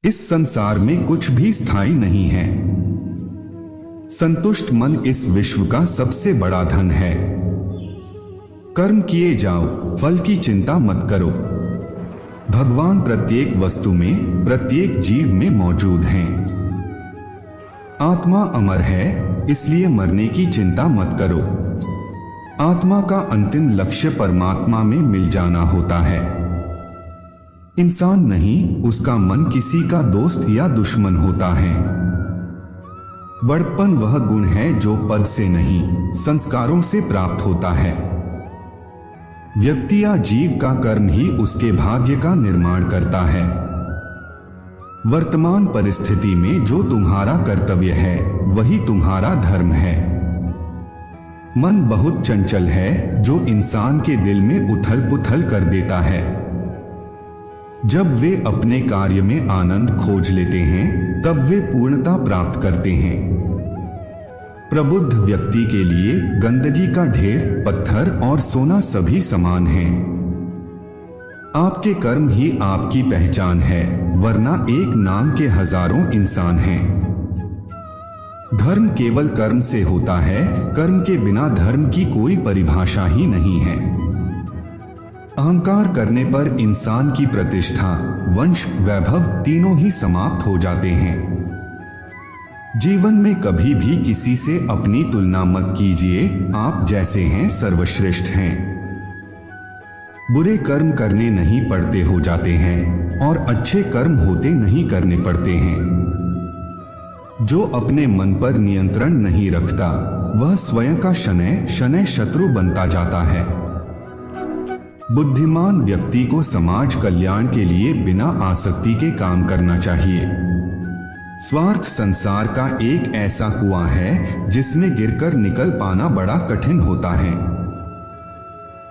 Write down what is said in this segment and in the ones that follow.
इस संसार में कुछ भी स्थायी नहीं है। संतुष्ट मन इस विश्व का सबसे बड़ा धन है। कर्म किए जाओ, फल की चिंता मत करो। भगवान प्रत्येक वस्तु में, प्रत्येक जीव में मौजूद हैं। आत्मा अमर है, इसलिए मरने की चिंता मत करो। आत्मा का अंतिम लक्ष्य परमात्मा में मिल जाना होता है। इंसान नहीं, उसका मन किसी का दोस्त या दुश्मन होता है। बड़प्पन वह गुण है जो पद से नहीं, संस्कारों से प्राप्त होता है। व्यक्ति या जीव का कर्म ही उसके भाग्य का निर्माण करता है। वर्तमान परिस्थिति में जो तुम्हारा कर्तव्य है वही तुम्हारा धर्म है। मन बहुत चंचल है जो इंसान के दिल में उथल पुथल कर देता है। जब वे अपने कार्य में आनंद खोज लेते हैं तब वे पूर्णता प्राप्त करते हैं। प्रबुद्ध व्यक्ति के लिए गंदगी का ढेर, पत्थर और सोना सभी समान हैं। आपके कर्म ही आपकी पहचान है, वरना एक नाम के हजारों इंसान हैं। धर्म केवल कर्म से होता है, कर्म के बिना धर्म की कोई परिभाषा ही नहीं है। अहंकार करने पर इंसान की प्रतिष्ठा, वंश, वैभव तीनों ही समाप्त हो जाते हैं। जीवन में कभी भी किसी से अपनी तुलना मत कीजिए, आप जैसे हैं सर्वश्रेष्ठ हैं। बुरे कर्म करने नहीं पड़ते हो जाते हैं और अच्छे कर्म होते नहीं करने पड़ते हैं। जो अपने मन पर नियंत्रण नहीं रखता वह स्वयं का शनैः शनैः शत्रु बनता जाता है। बुद्धिमान व्यक्ति को समाज कल्याण के लिए बिना आसक्ति के काम करना चाहिए। स्वार्थ संसार का एक ऐसा कुआं है जिसमें गिरकर निकल पाना बड़ा कठिन होता है।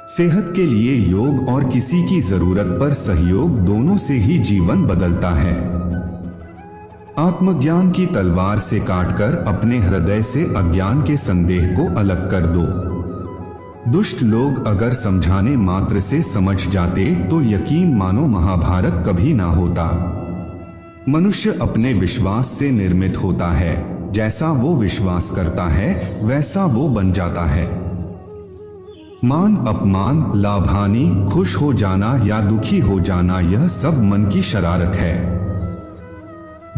सेहत के लिए योग और किसी की जरूरत पर सहयोग, दोनों से ही जीवन बदलता है। आत्मज्ञान की तलवार से काटकर अपने हृदय से अज्ञान के संदेह को अलग कर दो। दुष्ट लोग अगर समझाने मात्र से समझ जाते तो यकीन मानो महाभारत कभी ना होता। मनुष्य अपने विश्वास से निर्मित होता है, जैसा वो विश्वास करता है वैसा वो बन जाता है। मान अपमान, लाभ हानि, खुश हो जाना या दुखी हो जाना, यह सब मन की शरारत है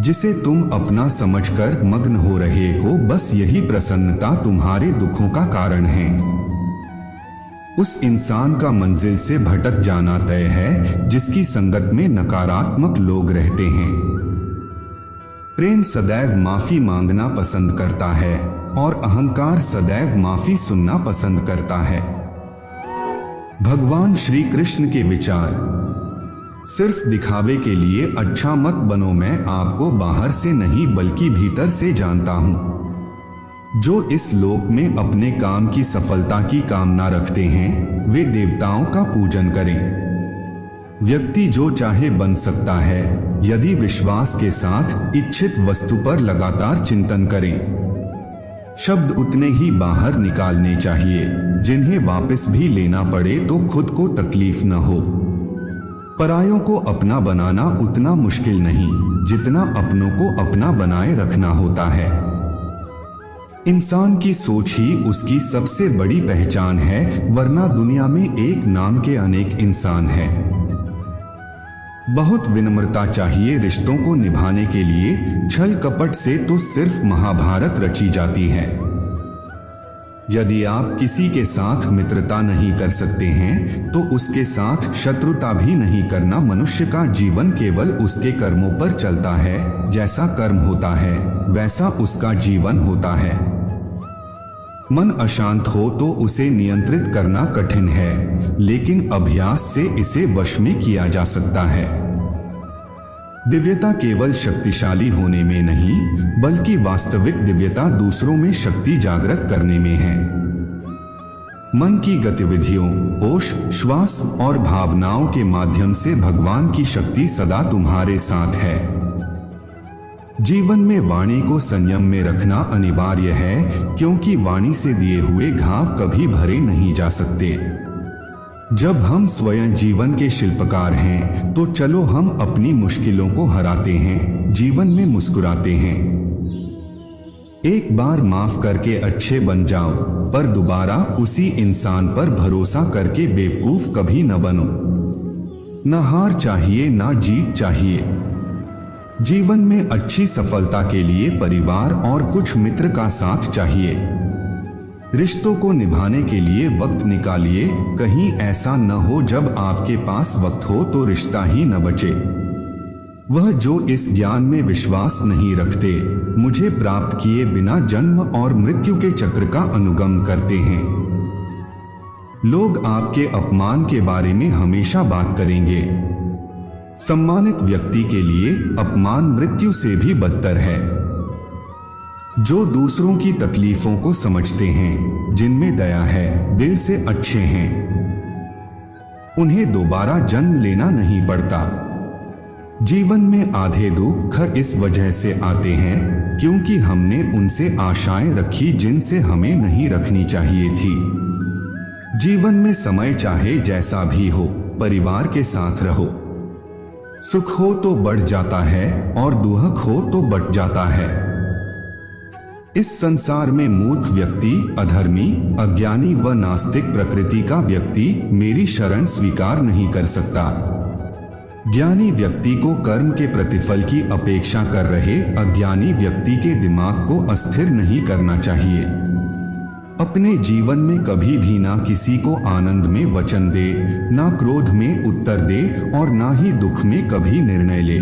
जिसे तुम अपना समझकर मग्न हो रहे हो। बस यही प्रसन्नता तुम्हारे दुखों का कारण है। उस इंसान का मंजिल से भटक जाना तय है जिसकी संगत में नकारात्मक लोग रहते हैं। प्रेम सदैव माफी मांगना पसंद करता है और अहंकार सदैव माफी सुनना पसंद करता है। भगवान श्री कृष्ण के विचार, सिर्फ दिखावे के लिए अच्छा मत बनो, मैं आपको बाहर से नहीं बल्कि भीतर से जानता हूं। जो इस लोक में अपने काम की सफलता की कामना रखते हैं वे देवताओं का पूजन करें। व्यक्ति जो चाहे बन सकता है यदि विश्वास के साथ इच्छित वस्तु पर लगातार चिंतन करें। शब्द उतने ही बाहर निकालने चाहिए जिन्हें वापस भी लेना पड़े तो खुद को तकलीफ न हो। परायों को अपना बनाना उतना मुश्किल नहीं जितना अपनों को अपना बनाए रखना होता है। इंसान की सोच ही उसकी सबसे बड़ी पहचान है, वरना दुनिया में एक नाम के अनेक इंसान हैं। बहुत विनम्रता चाहिए रिश्तों को निभाने के लिए। छल कपट से तो सिर्फ महाभारत रची जाती है। यदि आप किसी के साथ मित्रता नहीं कर सकते हैं तो उसके साथ शत्रुता भी नहीं करना। मनुष्य का जीवन केवल उसके कर्मों पर चलता है। जैसा कर्म होता है वैसा उसका जीवन होता है। मन अशांत हो तो उसे नियंत्रित करना कठिन है, लेकिन अभ्यास से इसे वश में किया जा सकता है। दिव्यता केवल शक्तिशाली होने में नहीं बल्कि वास्तविक दिव्यता दूसरों में शक्ति जागृत करने में है। मन की गतिविधियों, होश, श्वास और भावनाओं के माध्यम से भगवान की शक्ति सदा तुम्हारे साथ है। जीवन में वाणी को संयम में रखना अनिवार्य है, क्योंकि वाणी से दिए हुए घाव कभी भरे नहीं जा सकते। जब हम स्वयं जीवन के शिल्पकार हैं, तो चलो हम अपनी मुश्किलों को हराते हैं, जीवन में मुस्कुराते हैं। एक बार माफ करके अच्छे बन जाओ, पर दोबारा उसी इंसान पर भरोसा करके बेवकूफ कभी न बनो। न हार चाहिए, ना जीत चाहिए। जीवन में अच्छी सफलता के लिए परिवार और कुछ मित्र का साथ चाहिए। रिश्तों को निभाने के लिए वक्त निकालिए, कहीं ऐसा न हो जब आपके पास वक्त हो तो रिश्ता ही न बचे। वह जो इस ज्ञान में विश्वास नहीं रखते, मुझे प्राप्त किए बिना जन्म और मृत्यु के चक्र का अनुगम करते हैं। लोग आपके अपमान के बारे में हमेशा बात करेंगे। सम्मानित व्यक्ति के लिए अपमान मृत्यु से भी बदतर है। जो दूसरों की तकलीफों को समझते हैं, जिनमें दया है, दिल से अच्छे हैं, उन्हें दोबारा जन्म लेना नहीं पड़ता। जीवन में आधे दुख इस वजह से आते हैं क्योंकि हमने उनसे आशाएं रखी जिनसे हमें नहीं रखनी चाहिए थी। जीवन में समय चाहे जैसा भी हो, परिवार के साथ रहो। सुख हो तो बढ़ जाता है और दुख हो तो बट जाता है। इस संसार में मूर्ख व्यक्ति, अधर्मी, अज्ञानी व नास्तिक प्रकृति का व्यक्ति मेरी शरण स्वीकार नहीं कर सकता। ज्ञानी व्यक्ति को कर्म के प्रतिफल की अपेक्षा कर रहे अज्ञानी व्यक्ति के दिमाग को अस्थिर नहीं करना चाहिए। अपने जीवन में कभी भी ना किसी को आनंद में वचन दे, ना क्रोध में उत्तर दे और ना ही दुख में कभी निर्णय ले।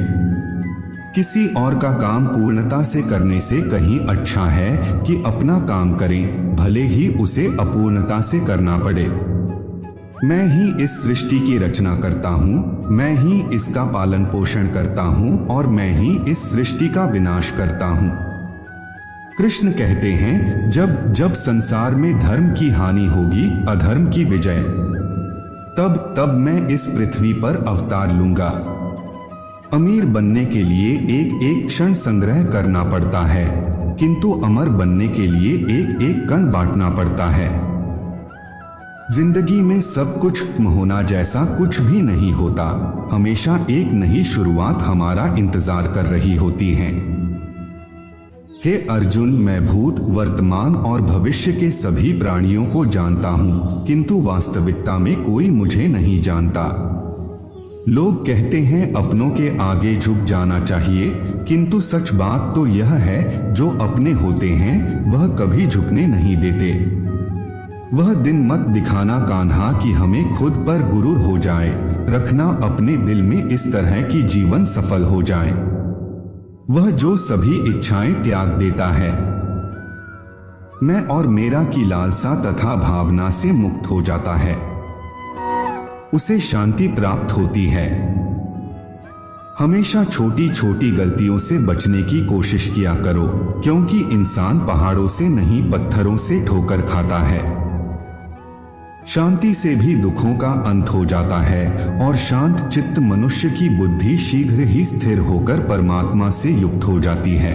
किसी और का काम पूर्णता से करने से कहीं अच्छा है कि अपना काम करें, भले ही उसे अपूर्णता से करना पड़े। मैं ही इस सृष्टि की रचना करता हूँ, मैं ही इसका पालन पोषण करता हूँ और मैं ही इस सृष्टि का विनाश करता हूँ। कृष्ण कहते हैं, जब जब संसार में धर्म की हानि होगी, अधर्म की विजय, तब तब मैं इस पृथ्वी पर अवतार लूंगा। अमीर बनने के लिए एक एक क्षण संग्रह करना पड़ता है, किंतु अमर बनने के लिए एक एक कण बांटना पड़ता है। जिंदगी में सब कुछ होना जैसा कुछ भी नहीं होता। हमेशा एक नई शुरुआत हमारा इंतजार कर रही होती है। हे अर्जुन, मैं भूत, वर्तमान और भविष्य के सभी प्राणियों को जानता हूँ, किंतु वास्तविकता में कोई मुझे नहीं जानता। लोग कहते हैं अपनों के आगे झुक जाना चाहिए, किंतु सच बात तो यह है, जो अपने होते हैं वह कभी झुकने नहीं देते। वह दिन मत दिखाना कान्हा कि हमें खुद पर गुरूर हो जाए, रखना अपने दिल में इस तरह कि जीवन सफल हो जाए। वह जो सभी इच्छाएं त्याग देता है, मैं और मेरा की लालसा तथा भावना से मुक्त हो जाता है, उसे शांति प्राप्त होती है। हमेशा छोटी छोटी गलतियों से बचने की कोशिश किया करो, क्योंकि इंसान पहाड़ों से नहीं पत्थरों से ठोकर खाता है। शांति से भी दुखों का अंत हो जाता है और शांत चित्त मनुष्य की बुद्धि शीघ्र ही स्थिर होकर परमात्मा से युक्त हो जाती है।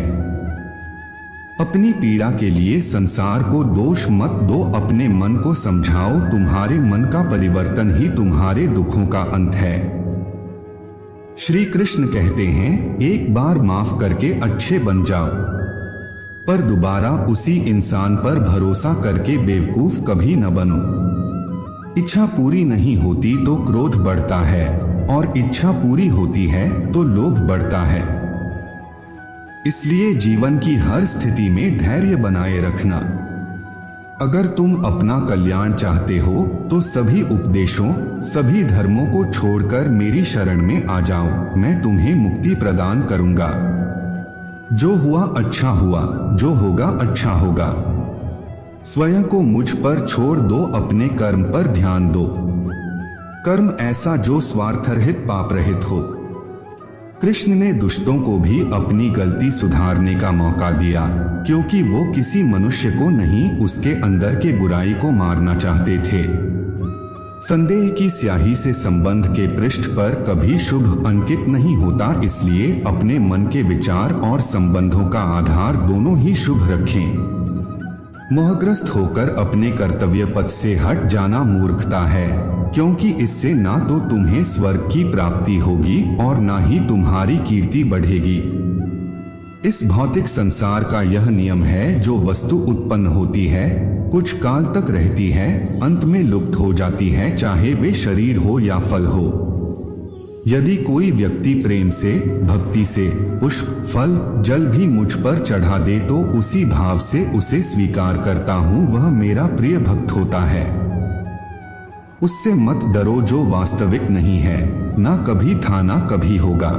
अपनी पीड़ा के लिए संसार को दोष मत दो, अपने मन को समझाओ, तुम्हारे मन का परिवर्तन ही तुम्हारे दुखों का अंत है। श्री कृष्ण कहते हैं, एक बार माफ करके अच्छे बन जाओ, पर दोबारा उसी इंसान पर भरोसा करके बेवकूफ कभी न बनो। इच्छा पूरी नहीं होती तो क्रोध बढ़ता है और इच्छा पूरी होती है तो लोभ बढ़ता है। इसलिए जीवन की हर स्थिति में धैर्य बनाए रखना। अगर तुम अपना कल्याण चाहते हो तो सभी उपदेशों, सभी धर्मों को छोड़कर मेरी शरण में आ जाओ, मैं तुम्हें मुक्ति प्रदान करूंगा। जो हुआ अच्छा हुआ, जो होगा अच्छा होगा। स्वयं को मुझ पर छोड़ दो, अपने कर्म पर ध्यान दो। कर्म ऐसा जो स्वार्थ रहित, पाप रहित हो। कृष्ण ने दुष्टों को भी अपनी गलती सुधारने का मौका दिया, क्योंकि वो किसी मनुष्य को नहीं, उसके अंदर के बुराई को मारना चाहते थे। संदेह की स्याही से संबंध के पृष्ठ पर कभी शुभ अंकित नहीं होता, इसलिए अपने मन के विचार और संबंधों का आधार दोनों ही शुभ रखें। मोहग्रस्त होकर अपने कर्तव्य पथ से हट जाना मूर्खता है, क्योंकि इससे ना तो तुम्हें स्वर्ग की प्राप्ति होगी और ना ही तुम्हारी कीर्ति बढ़ेगी। इस भौतिक संसार का यह नियम है, जो वस्तु उत्पन्न होती है, कुछ काल तक रहती है, अंत में लुप्त हो जाती है, चाहे वे शरीर हो या फल हो। यदि कोई व्यक्ति प्रेम से, भक्ति से पुष्प, फल, जल भी मुझ पर चढ़ा दे तो उसी भाव से उसे स्वीकार करता हूँ, वह मेरा प्रिय भक्त होता है। उससे मत डरो जो वास्तविक नहीं है, ना कभी था ना कभी होगा।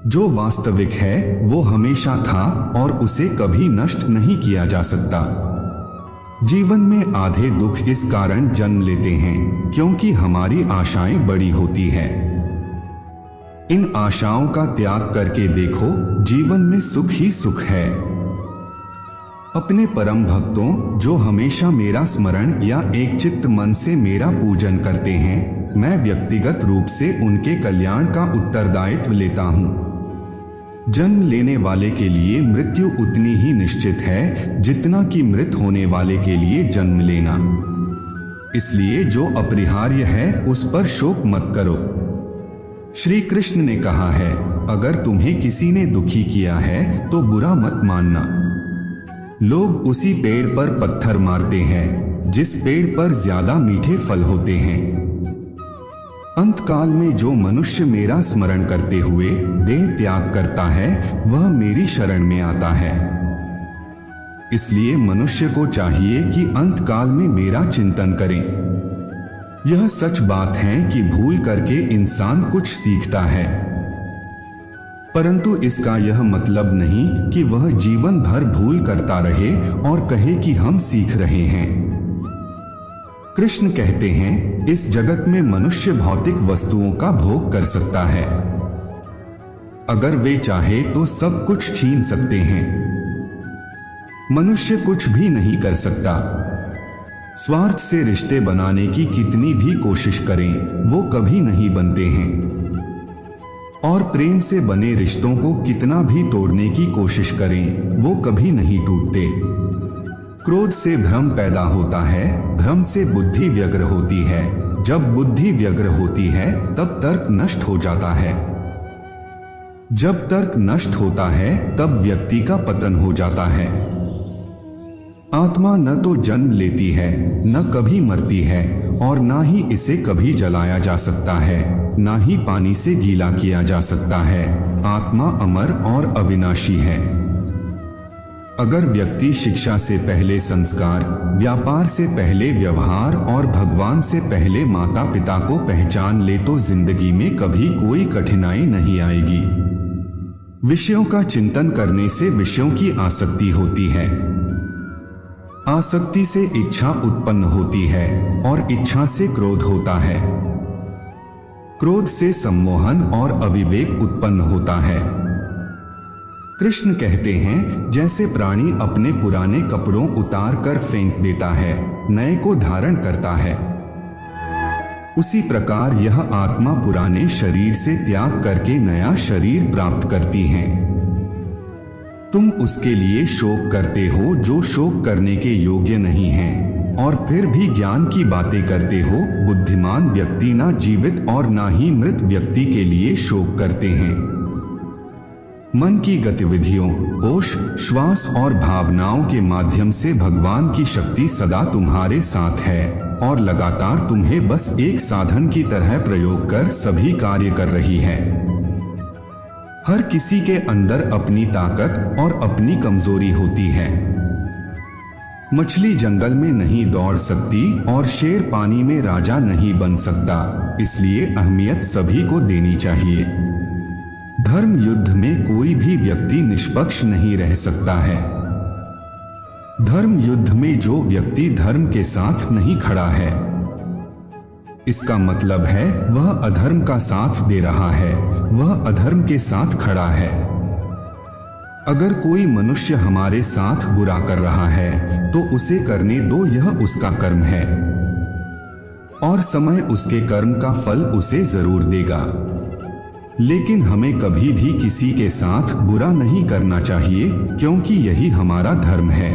जो वास्तविक है वो हमेशा था और उसे कभी नष्ट नहीं किया जा सकता। जीवन में आधे दुख इस कारण जन्म लेते हैं क्योंकि हमारी आशाएं बड़ी होती है। इन आशाओं का त्याग करके देखो, जीवन में सुख ही सुख है। अपने परम भक्तों जो हमेशा मेरा स्मरण या एक चित्त मन से मेरा पूजन करते हैं, मैं व्यक्तिगत रूप से उनके कल्याण का उत्तरदायित्व लेता हूँ। जन्म लेने वाले के लिए मृत्यु उतनी ही निश्चित है जितना कि मृत होने वाले के लिए जन्म लेना। इसलिए जो अपरिहार्य है उस पर शोक मत करो। श्री कृष्ण ने कहा है, अगर तुम्हें किसी ने दुखी किया है तो बुरा मत मानना। लोग उसी पेड़ पर पत्थर मारते हैं जिस पेड़ पर ज्यादा मीठे फल होते हैं। अंतकाल में जो मनुष्य मेरा स्मरण करते हुए देह त्याग करता है वह मेरी शरण में आता है। इसलिए मनुष्य को चाहिए कि अंतकाल में मेरा चिंतन करें। यह सच बात है कि भूल करके इंसान कुछ सीखता है, परंतु इसका यह मतलब नहीं कि वह जीवन भर भूल करता रहे और कहे कि हम सीख रहे हैं। कृष्ण कहते हैं, इस जगत में मनुष्य भौतिक वस्तुओं का भोग कर सकता है। अगर वे चाहे तो सब कुछ छीन सकते हैं। मनुष्य कुछ भी नहीं कर सकता। स्वार्थ से रिश्ते बनाने की कितनी भी कोशिश करें वो कभी नहीं बनते हैं, और प्रेम से बने रिश्तों को कितना भी तोड़ने की कोशिश करें वो कभी नहीं टूटते। क्रोध से भ्रम पैदा होता है, भ्रम से बुद्धि व्यग्र होती है, जब बुद्धि व्यग्र होती है तब तर्क नष्ट हो जाता है। जब तर्क नष्ट होता है तब व्यक्ति का पतन हो जाता है। आत्मा न तो जन्म लेती है, न कभी मरती है, और ना ही इसे कभी जलाया जा सकता है, ना ही पानी से गीला किया जा सकता है। आत्मा अमर और अविनाशी है। अगर व्यक्ति शिक्षा से पहले संस्कार, व्यापार से पहले व्यवहार और भगवान से पहले माता पिता को पहचान ले तो जिंदगी में कभी कोई कठिनाई नहीं आएगी। विषयों का चिंतन करने से विषयों की आसक्ति होती है। आसक्ति से इच्छा उत्पन्न होती है और इच्छा से क्रोध होता है। क्रोध से सम्मोहन और अविवेक उत्पन्न होता है। कृष्ण कहते हैं, जैसे प्राणी अपने पुराने कपड़ों उतार कर फेंक देता है, नए को धारण करता है, उसी प्रकार यह आत्मा पुराने शरीर से त्याग करके नया शरीर प्राप्त करती है। तुम उसके लिए शोक करते हो जो शोक करने के योग्य नहीं है, और फिर भी ज्ञान की बातें करते हो। बुद्धिमान व्यक्ति ना जीवित और ना ही मृत व्यक्ति के लिए शोक करते हैं। मन की गतिविधियों, होश, श्वास और भावनाओं के माध्यम से भगवान की शक्ति सदा तुम्हारे साथ है और लगातार तुम्हें बस एक साधन की तरह प्रयोग कर सभी कार्य कर रही है। हर किसी के अंदर अपनी ताकत और अपनी कमजोरी होती है। मछली जंगल में नहीं दौड़ सकती और शेर पानी में राजा नहीं बन सकता, इसलिए अहमियत सभी को देनी चाहिए। धर्म युद्ध में कोई भी व्यक्ति निष्पक्ष नहीं रह सकता है। धर्म युद्ध में जो व्यक्ति धर्म के साथ नहीं खड़ा है, इसका मतलब है वह अधर्म का साथ दे रहा है, वह अधर्म के साथ खड़ा है। अगर कोई मनुष्य हमारे साथ बुरा कर रहा है तो उसे करने दो, यह उसका कर्म है और समय उसके कर्म का फल उसे जरूर देगा। लेकिन हमें कभी भी किसी के साथ बुरा नहीं करना चाहिए, क्योंकि यही हमारा धर्म है।